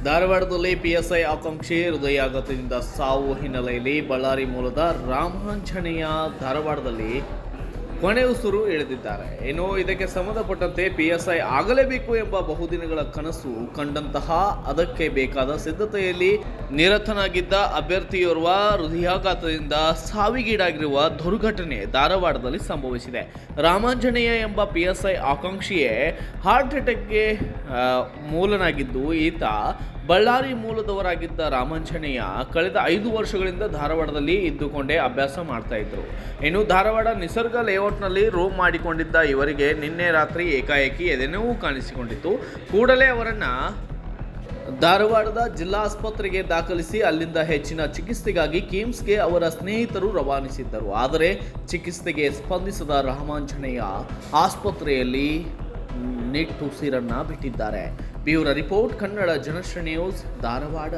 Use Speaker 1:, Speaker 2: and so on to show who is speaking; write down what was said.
Speaker 1: ಧಾರವಾಡದಲ್ಲಿ ಪಿಎಸ್ಐ ಆಕಾಂಕ್ಷಿ ಹೃದಯಾಘಾತದಿಂದ ಸಾವು ಹಿನ್ನೆಲೆಯಲ್ಲಿ ಬಳ್ಳಾರಿ ಮೂಲದ ರಾಮಾಂಜನೇಯ ಧಾರವಾಡದಲ್ಲಿ ಕೊನೆ ಉಸಿರು ಎಳೆದಿದ್ದಾರೆ. ಇನ್ನು ಇದಕ್ಕೆ ಸಂಬಂಧಪಟ್ಟಂತೆ ಪಿಎಸ್ಐ ಆಗಲೇಬೇಕು ಎಂಬ ಬಹುದಿನಗಳ ಕನಸು ಕಂಡಂತಹ ಅದಕ್ಕೆ ಬೇಕಾದ ಸಿದ್ಧತೆಯಲ್ಲಿ ನಿರತನಾಗಿದ್ದ ಅಭ್ಯರ್ಥಿಯೋರ್ವ ಹೃದಯಾಘಾತದಿಂದ ಸಾವಿಗೀಡಾಗಿರುವ ದುರ್ಘಟನೆ ಧಾರವಾಡದಲ್ಲಿ ಸಂಭವಿಸಿದೆ. ರಾಮಾಂಜನೇಯ ಎಂಬ ಪಿಎಸ್ಐ ಆಕಾಂಕ್ಷಿಯೇ ಹಾರ್ಟ್ ಅಟ್ಯಾಕ್ಗೆ ಮೂಲನಾಗಿದ್ದು ಈತ ಬಳ್ಳಾರಿ ಮೂಲದವರಾಗಿದ್ದ ರಾಮಾಂಜನೇಯ ಕಳೆದ 5 ವರ್ಷಗಳಿಂದ ಧಾರವಾಡದಲ್ಲಿ ಇದ್ದುಕೊಂಡೇ ಅಭ್ಯಾಸ ಮಾಡ್ತಾ ಇದ್ರು. ಇನ್ನು ಧಾರವಾಡ ನಿಸರ್ಗ ಲೇಔಟ್ನಲ್ಲಿ ರೂಮ್ ಮಾಡಿಕೊಂಡಿದ್ದ ಇವರಿಗೆ ನಿನ್ನೆ ರಾತ್ರಿ ಏಕಾಏಕಿ ಎದೆನೋವು ಕಾಣಿಸಿಕೊಂಡಿತ್ತು. ಕೂಡಲೇ ಅವರನ್ನು ಧಾರವಾಡದ ಜಿಲ್ಲಾ ಆಸ್ಪತ್ರೆಗೆ ದಾಖಲಿಸಿ ಅಲ್ಲಿಂದ ಹೆಚ್ಚಿನ ಚಿಕಿತ್ಸೆಗಾಗಿ ಕಿಮ್ಸ್ಗೆ ಅವರ ಸ್ನೇಹಿತರು ರವಾನಿಸಿದ್ದರು. ಆದರೆ ಚಿಕಿತ್ಸೆಗೆ ಸ್ಪಂದಿಸದ ರಾಮಾಂಜನೇಯ ಆಸ್ಪತ್ರೆಯಲ್ಲಿ ನಿಟ್ಟುಸಿರನ್ನ ಬಿಟ್ಟಿದ್ದಾರೆ. Bureau report, Kannada Janashree news, Dharwad.